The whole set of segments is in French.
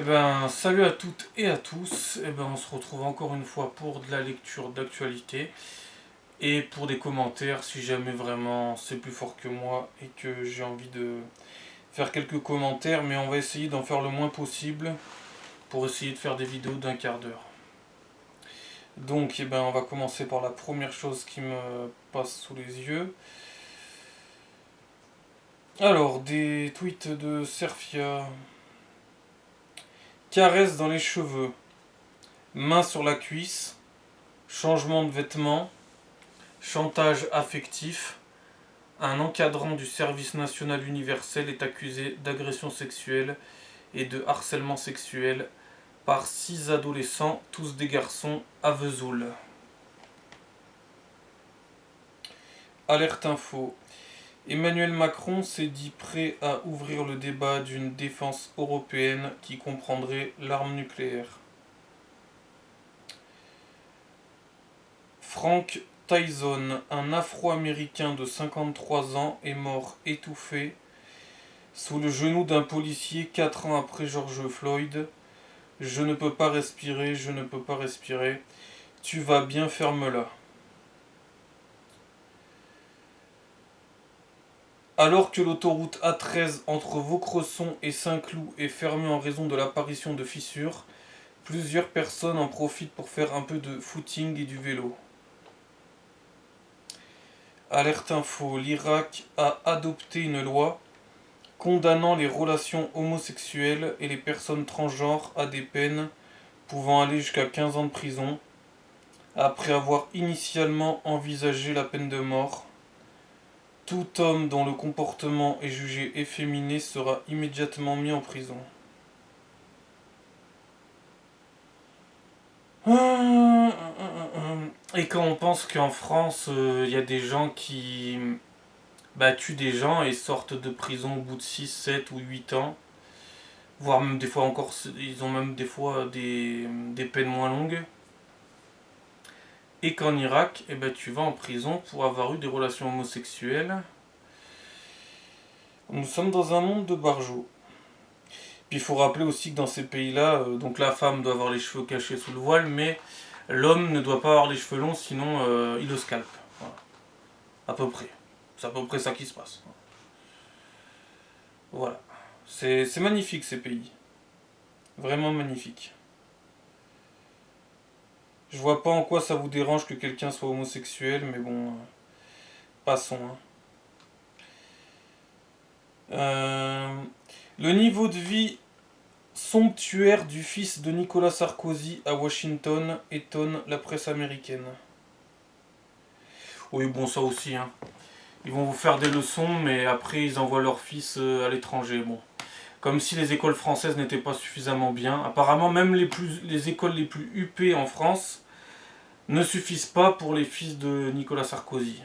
Eh ben, salut à toutes et à tous. Eh ben, on se retrouve encore une fois pour de la lecture d'actualité et pour des commentaires si jamais vraiment c'est plus fort que moi et que j'ai envie de faire quelques commentaires, mais on va essayer d'en faire le moins possible pour essayer de faire des vidéos d'un quart d'heure. Donc, eh ben, on va commencer par la première chose qui me passe sous les yeux. Alors, des tweets de Serfia. Caresse dans les cheveux, main sur la cuisse, changement de vêtements, chantage affectif. Un encadrant du service national universel est accusé d'agression sexuelle et de harcèlement sexuel par 6 adolescents, tous des garçons, à Vesoul. Alerte info. Emmanuel Macron s'est dit prêt à ouvrir le débat d'une défense européenne qui comprendrait l'arme nucléaire. Frank Tyson, un Afro-Américain de 53 ans, est mort étouffé sous le genou d'un policier 4 ans après George Floyd. Je ne peux pas respirer, je ne peux pas respirer. Tu vas bien, ferme-la. Alors que l'autoroute A13 entre Vaucresson et Saint-Cloud est fermée en raison de l'apparition de fissures, plusieurs personnes en profitent pour faire un peu de footing et du vélo. Alerte info, l'Irak a adopté une loi condamnant les relations homosexuelles et les personnes transgenres à des peines pouvant aller jusqu'à 15 ans de prison, après avoir initialement envisagé la peine de mort. Tout homme dont le comportement est jugé efféminé sera immédiatement mis en prison. Et quand on pense qu'en France, il y a des gens qui tuent des gens et sortent de prison au bout de 6, 7 ou 8 ans, voire même des fois encore, ils ont même des fois des peines moins longues. Et qu'en Irak, tu vas en prison pour avoir eu des relations homosexuelles. Nous sommes dans un monde de barjots. Puis il faut rappeler aussi que dans ces pays-là, donc la femme doit avoir les cheveux cachés sous le voile, mais l'homme ne doit pas avoir les cheveux longs, sinon il le scalpe. Voilà. À peu près. C'est à peu près ça qui se passe. Voilà. C'est magnifique ces pays. Vraiment magnifique. Je vois pas en quoi ça vous dérange que quelqu'un soit homosexuel, mais bon, passons. Le niveau de vie somptuaire du fils de Nicolas Sarkozy à Washington étonne la presse américaine. Oui, bon, ça aussi, hein. Ils vont vous faire des leçons, mais après ils envoient leur fils à l'étranger. Bon, comme si les écoles françaises n'étaient pas suffisamment bien. Apparemment, même les écoles les plus huppées en France ne suffisent pas pour les fils de Nicolas Sarkozy.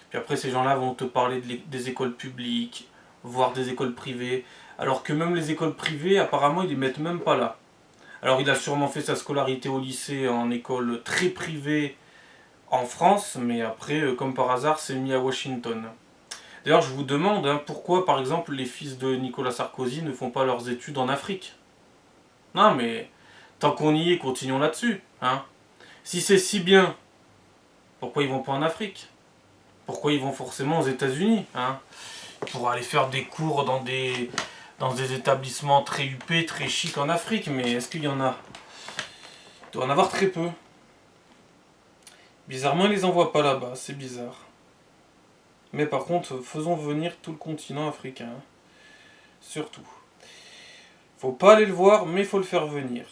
Puis après, ces gens-là vont te parler des écoles publiques, voire des écoles privées, alors que même les écoles privées, apparemment, ils les mettent même pas là. Alors, il a sûrement fait sa scolarité au lycée en école très privée en France, mais après, comme par hasard, c'est mis à Washington. D'ailleurs, je vous demande pourquoi, par exemple, les fils de Nicolas Sarkozy ne font pas leurs études en Afrique. Non, mais tant qu'on y est, continuons là-dessus. Si c'est si bien, pourquoi ils vont pas en Afrique? Pourquoi ils vont forcément aux États-Unis pour aller faire des cours dans des établissements très huppés, très chics en Afrique? Mais est-ce qu'il y en a? Il doit en avoir très peu. Bizarrement, ils les envoient pas là-bas, c'est bizarre. Mais par contre, faisons venir tout le continent africain. Surtout. Faut pas aller le voir, mais faut le faire venir.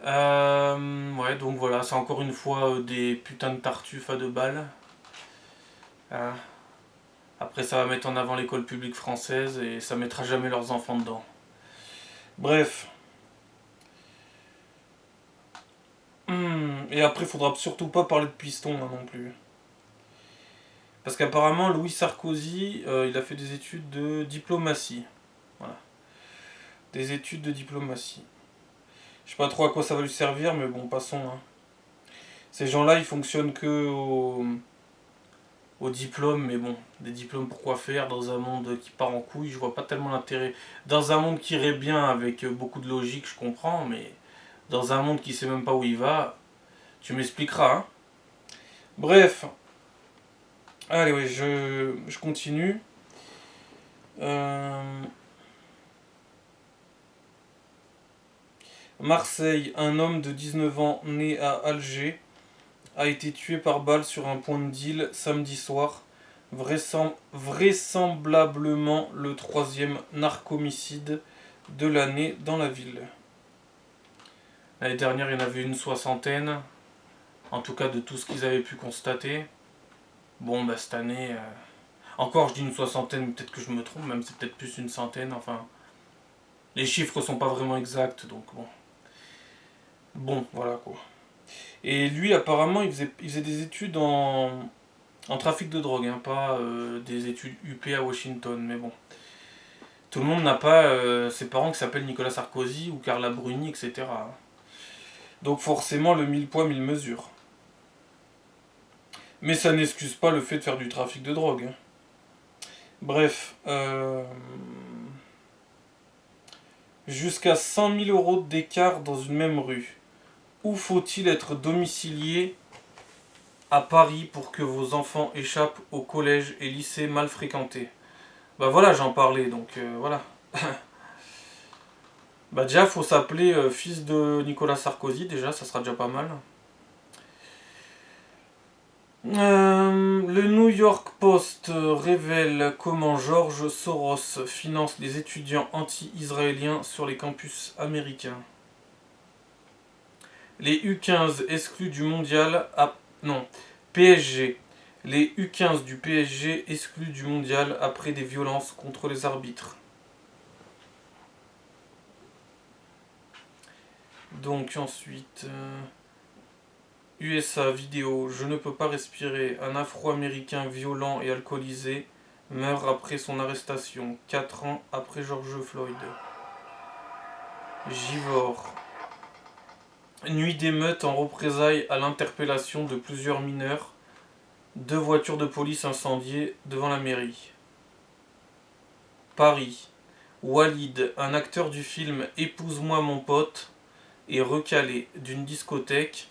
Ouais, donc voilà, c'est encore une fois des putains de tartuffes à 2 balles. Après, ça va mettre en avant l'école publique française et ça mettra jamais leurs enfants dedans. Bref. Et après, il faudra surtout pas parler de piston non plus. Parce qu'apparemment, Louis Sarkozy, il a fait des études de diplomatie. Voilà. Des études de diplomatie. Je sais pas trop à quoi ça va lui servir, mais bon, passons. Ces gens-là, ils fonctionnent que au diplôme, mais bon, des diplômes pourquoi faire dans un monde qui part en couille, je vois pas tellement l'intérêt. Dans un monde qui irait bien avec beaucoup de logique, je comprends, mais dans un monde qui sait même pas où il va, tu m'expliqueras, hein. Bref, allez, oui, je continue. Euh, Marseille, un homme de 19 ans né à Alger a été tué par balle sur un point de deal samedi soir, vraisemblablement le troisième narcomicide de l'année dans la ville. L'année dernière, il y en avait une soixantaine, en tout cas de tout ce qu'ils avaient pu constater. Bon, bah cette année, encore je dis une soixantaine, peut-être que je me trompe, même c'est peut-être plus une centaine, enfin. Les chiffres sont pas vraiment exacts, donc bon. Bon, voilà quoi. Et lui, apparemment, il faisait des études en trafic de drogue, hein, pas des études UP à Washington, mais bon. Tout le monde n'a pas ses parents qui s'appellent Nicolas Sarkozy ou Carla Bruni, etc. Donc forcément, le mille poids, mille mesures. Mais ça n'excuse pas le fait de faire du trafic de drogue, hein. Bref, jusqu'à 100 000 euros d'écart dans une même rue. Où faut-il être domicilié à Paris pour que vos enfants échappent au collège et lycée mal fréquentés? Bah voilà, j'en parlais, donc voilà. Bah déjà, faut s'appeler fils de Nicolas Sarkozy, déjà, ça sera déjà pas mal. Le New York Post révèle comment George Soros finance les étudiants anti-israéliens sur les campus américains. Les U15 exclus du mondial. Non, PSG. Les U15 du PSG exclus du mondial après des violences contre les arbitres. Donc ensuite. USA vidéo, je ne peux pas respirer. Un Afro-Américain violent et alcoolisé meurt après son arrestation, 4 ans après George Floyd. Givor. Nuit d'émeute en représailles à l'interpellation de plusieurs mineurs. 2 voitures de police incendiées devant la mairie. Paris. Walid, un acteur du film Épouse-moi mon pote, est recalé d'une discothèque.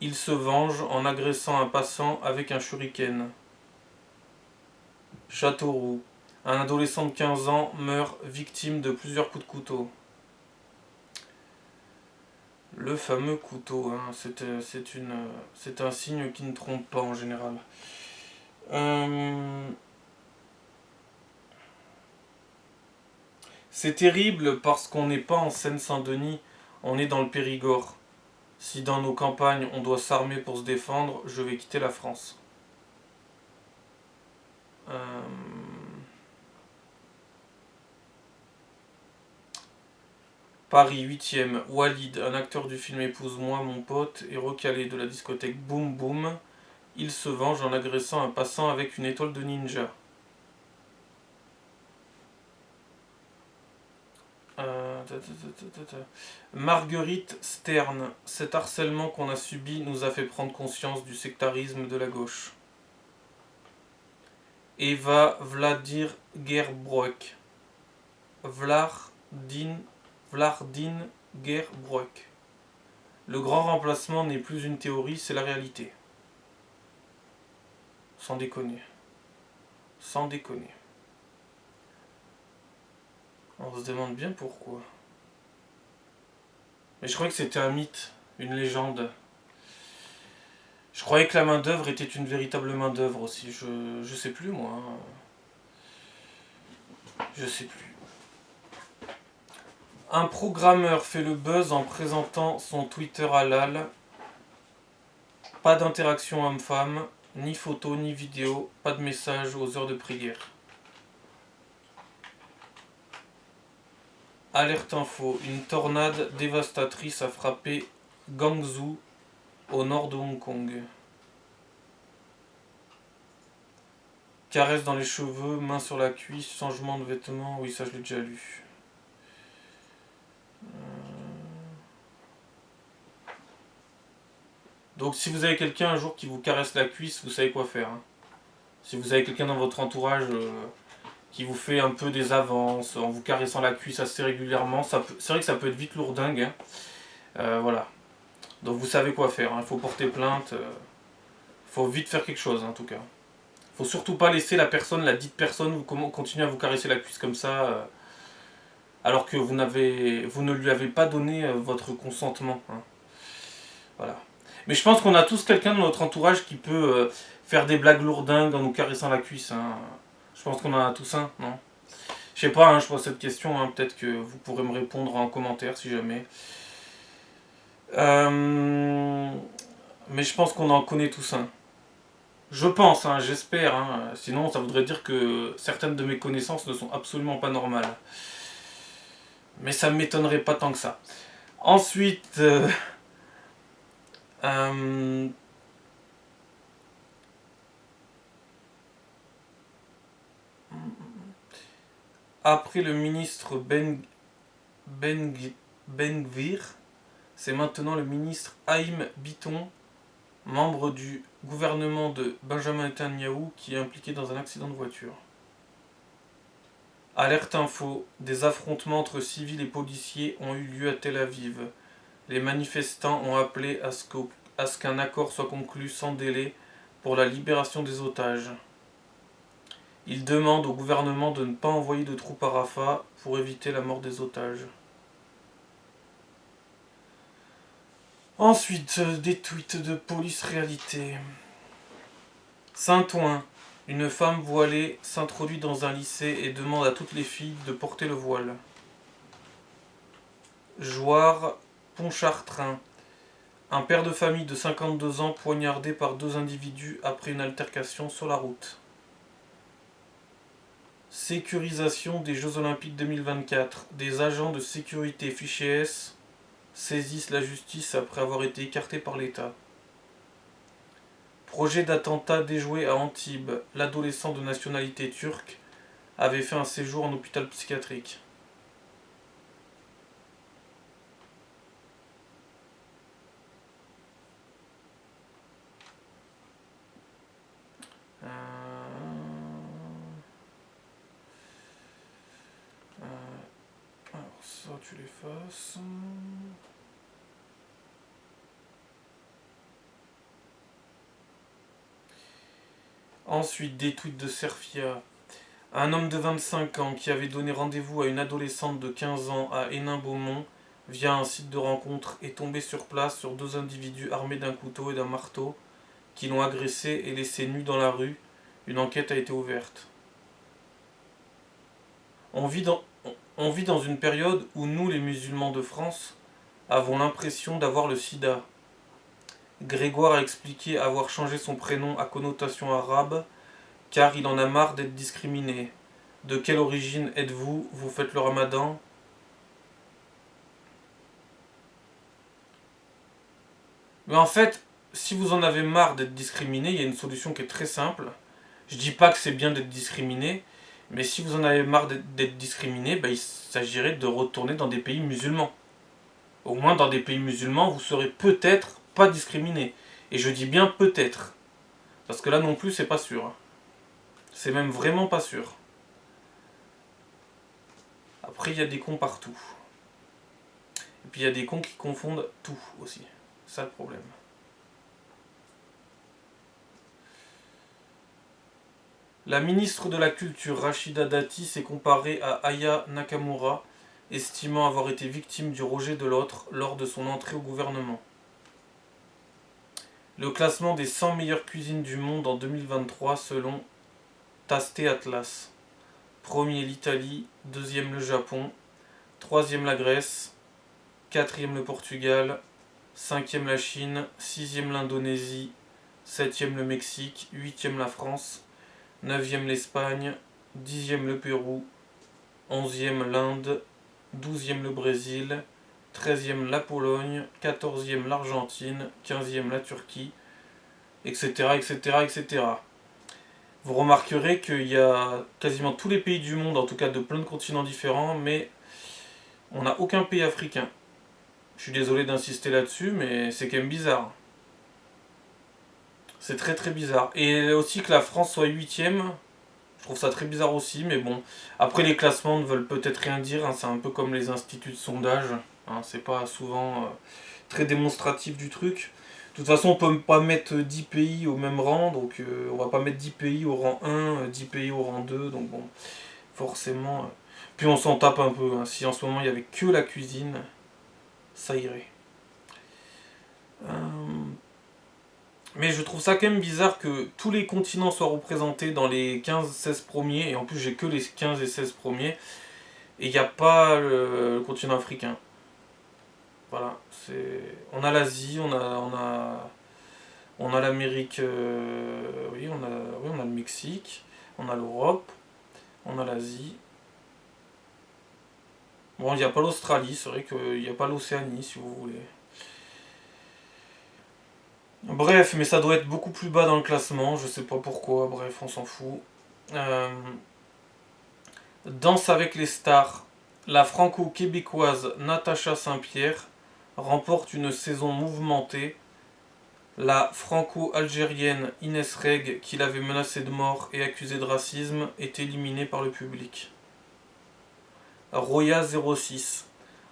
Il se venge en agressant un passant avec un shuriken. Châteauroux. Un adolescent de 15 ans meurt victime de plusieurs coups de couteau. Le fameux couteau, hein, c'est un signe qui ne trompe pas en général. C'est terrible parce qu'on n'est pas en Seine-Saint-Denis, on est dans le Périgord. Si dans nos campagnes on doit s'armer pour se défendre, je vais quitter la France. Paris 8e, Walid, un acteur du film Épouse-moi mon pote, est recalé de la discothèque Boom Boom. Il se venge en agressant un passant avec une étoile de ninja. Marguerite Stern, cet harcèlement qu'on a subi nous a fait prendre conscience du sectarisme de la gauche. Eva Vladir Gerbroek. Vlardin Gerbroek. Le grand remplacement n'est plus une théorie, c'est la réalité. Sans déconner. Sans déconner. On se demande bien pourquoi. Mais je croyais que c'était un mythe, une légende. Je croyais que la main d'œuvre était une véritable main d'œuvre aussi. Je sais plus moi. Je sais plus. Un programmeur fait le buzz en présentant son Twitter halal. Pas d'interaction homme-femme, ni photo ni vidéo, pas de message aux heures de prière. Alerte info, une tornade dévastatrice a frappé Guangzhou, au nord de Hong Kong. Caresse dans les cheveux, main sur la cuisse, changement de vêtements, oui ça je l'ai déjà lu. Donc si vous avez quelqu'un un jour qui vous caresse la cuisse, vous savez quoi faire, hein. Si vous avez quelqu'un dans votre entourage qui vous fait un peu des avances en vous caressant la cuisse assez régulièrement, c'est vrai que ça peut être vite lourdingue. Hein. Voilà. Donc vous savez quoi faire. Il faut porter plainte. Faut vite faire quelque chose en tout cas. Faut surtout pas laisser la dite personne, continuer à vous caresser la cuisse comme ça, alors que vous ne lui avez pas donné votre consentement. Hein. Voilà. Mais je pense qu'on a tous quelqu'un dans notre entourage qui peut faire des blagues lourdingues en nous caressant la cuisse. Hein. Je pense qu'on en a tous un, non? Je sais pas, hein, je pose cette question, hein, peut-être que vous pourrez me répondre en commentaire si jamais. Mais je pense qu'on en connaît tous un. Je pense, hein, j'espère. Hein. Sinon, ça voudrait dire que certaines de mes connaissances ne sont absolument pas normales. Mais ça ne m'étonnerait pas tant que ça. Ensuite, après le ministre Ben Gvir, c'est maintenant le ministre Haïm Biton, membre du gouvernement de Benjamin Netanyahou, qui est impliqué dans un accident de voiture. Alerte info, des affrontements entre civils et policiers ont eu lieu à Tel Aviv. Les manifestants ont appelé à ce qu'un accord soit conclu sans délai pour la libération des otages. Ils demandent au gouvernement de ne pas envoyer de troupes à Rafah pour éviter la mort des otages. Ensuite, des tweets de police réalité. Saint-Ouen, une femme voilée s'introduit dans un lycée et demande à toutes les filles de porter le voile. Jouarre, Pontchartrain, un père de famille de 52 ans poignardé par 2 individus après une altercation sur la route. Sécurisation des Jeux Olympiques 2024. Des agents de sécurité fichés S saisissent la justice après avoir été écartés par l'État. Projet d'attentat déjoué à Antibes. L'adolescent de nationalité turque avait fait un séjour en hôpital psychiatrique. Alors ça tu l'effaces. Ensuite, des tweets de Serfia. Un homme de 25 ans qui avait donné rendez-vous à une adolescente de 15 ans à Hénin-Beaumont via un site de rencontre est tombé sur place sur 2 individus armés d'un couteau et d'un marteau qui l'ont agressé et laissé nu dans la rue. Une enquête a été ouverte. On vit dans une période où nous, les musulmans de France, avons l'impression d'avoir le sida. Grégoire a expliqué avoir changé son prénom à connotation arabe car il en a marre d'être discriminé. De quelle origine êtes-vous? Vous faites le ramadan? Mais en fait, si vous en avez marre d'être discriminé, il y a une solution qui est très simple. Je dis pas que c'est bien d'être discriminé, mais si vous en avez marre d'être discriminé, il s'agirait de retourner dans des pays musulmans. Au moins dans des pays musulmans, vous serez peut-être pas discriminé. Et je dis bien peut-être. Parce que là non plus, c'est pas sûr. C'est même vraiment pas sûr. Après, il y a des cons partout. Et puis il y a des cons qui confondent tout aussi. C'est ça le problème. La ministre de la Culture, Rachida Dati, s'est comparée à Aya Nakamura, estimant avoir été victime du rejet de l'autre lors de son entrée au gouvernement. Le classement des 100 meilleures cuisines du monde en 2023 selon Taste Atlas. Premier l'Italie, deuxième le Japon, troisième la Grèce, quatrième le Portugal, cinquième la Chine, sixième l'Indonésie, septième le Mexique, huitième la France, 9e l'Espagne, 10e le Pérou, 11e l'Inde, 12e le Brésil, 13e la Pologne, 14e l'Argentine, 15e la Turquie, etc., etc., etc. Vous remarquerez qu'il y a quasiment tous les pays du monde, en tout cas de plein de continents différents, mais on n'a aucun pays africain. Je suis désolé d'insister là-dessus, mais c'est quand même bizarre. C'est très très bizarre. Et aussi que la France soit 8ème, je trouve ça très bizarre aussi, mais bon. Après, les classements ne veulent peut-être rien dire, hein, c'est un peu comme les instituts de sondage. Hein, c'est pas souvent très démonstratif du truc. De toute façon, on peut pas mettre 10 pays au même rang, donc on va pas mettre 10 pays au rang 1, 10 pays au rang 2, donc bon, forcément. Puis on s'en tape un peu, hein. Si en ce moment il y avait que la cuisine, ça irait. Euh, Mais je trouve ça quand même bizarre que tous les continents soient représentés dans les 15-16 premiers, et en plus j'ai que les 15 et 16 premiers, et il n'y a pas le continent africain. Voilà, c'est... On a l'Asie, on a l'Amérique, oui, on a le Mexique, on a l'Europe, on a l'Asie. Bon, il n'y a pas l'Australie, c'est vrai qu'il n'y a pas l'Océanie, si vous voulez. Bref, mais ça doit être beaucoup plus bas dans le classement, je sais pas pourquoi, bref, on s'en fout. Euh, Danse avec les stars, la franco-québécoise Natacha Saint-Pierre remporte une saison mouvementée. La franco-algérienne Inès Reg, qui l'avait menacée de mort et accusée de racisme, est éliminée par le public. Roya 06,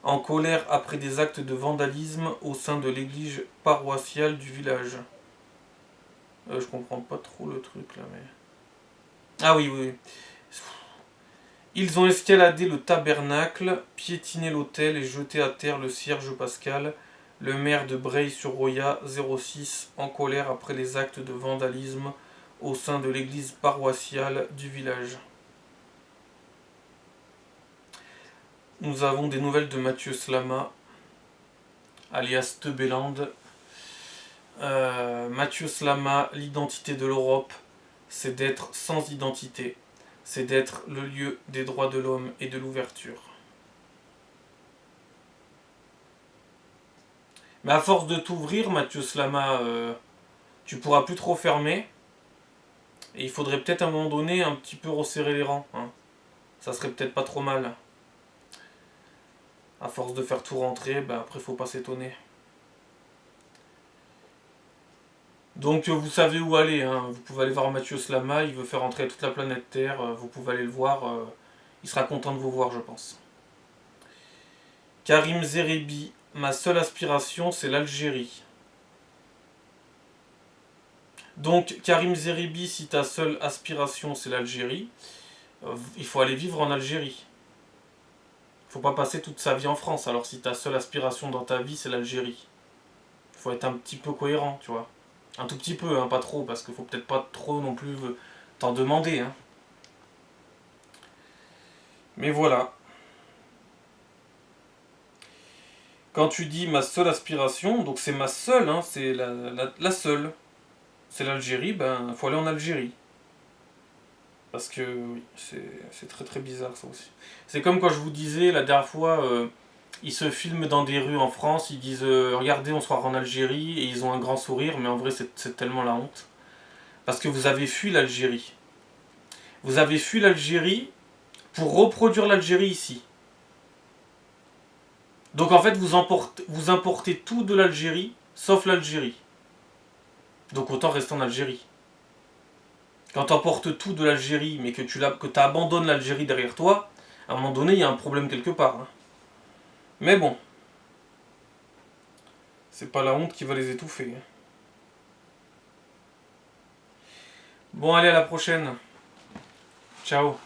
en colère après des actes de vandalisme au sein de l'église paroissiale du village. Je comprends pas trop le truc là, mais... Ah oui, oui. Ils ont escaladé le tabernacle, piétiné l'autel et jeté à terre le cierge pascal, le maire de Breil-sur-Roya 06, en colère après les actes de vandalisme au sein de l'église paroissiale du village. Nous avons des nouvelles de Mathieu Slama, alias Tebeland. Mathieu Slama, l'identité de l'Europe, c'est d'être sans identité. C'est d'être le lieu des droits de l'homme et de l'ouverture. Mais à force de t'ouvrir, Mathieu Slama, tu pourras plus trop fermer. Et il faudrait peut-être à un moment donné un petit peu resserrer les rangs. Hein. Ça serait peut-être pas trop mal. À force de faire tout rentrer, ben après faut pas s'étonner. Donc vous savez où aller, hein. Vous pouvez aller voir Mathieu Slama, il veut faire entrer toute la planète Terre, vous pouvez aller le voir, il sera content de vous voir je pense. Karim Zerebi, ma seule aspiration c'est l'Algérie. Donc Karim Zerebi, si ta seule aspiration c'est l'Algérie, il faut aller vivre en Algérie. Il faut pas passer toute sa vie en France, alors si ta seule aspiration dans ta vie c'est l'Algérie. Il faut être un petit peu cohérent, tu vois. Un tout petit peu, hein, pas trop, parce qu'il faut peut-être pas trop non plus t'en demander. Hein. Mais voilà. Quand tu dis ma seule aspiration, donc c'est ma seule, hein, c'est la seule. C'est l'Algérie, ben faut aller en Algérie. Parce que oui, c'est très très bizarre ça aussi. C'est comme quand je vous disais la dernière fois, ils se filment dans des rues en France, ils disent regardez on sera en Algérie et ils ont un grand sourire, mais en vrai c'est tellement la honte. Parce que vous avez fui l'Algérie. Vous avez fui l'Algérie pour reproduire l'Algérie ici. Donc en fait vous importez tout de l'Algérie, sauf l'Algérie. Donc autant rester en Algérie. Quand tu emportes tout de l'Algérie, mais que tu abandonnes l'Algérie derrière toi, à un moment donné, il y a un problème quelque part. Hein. Mais bon, c'est pas la honte qui va les étouffer. Bon, allez, à la prochaine. Ciao.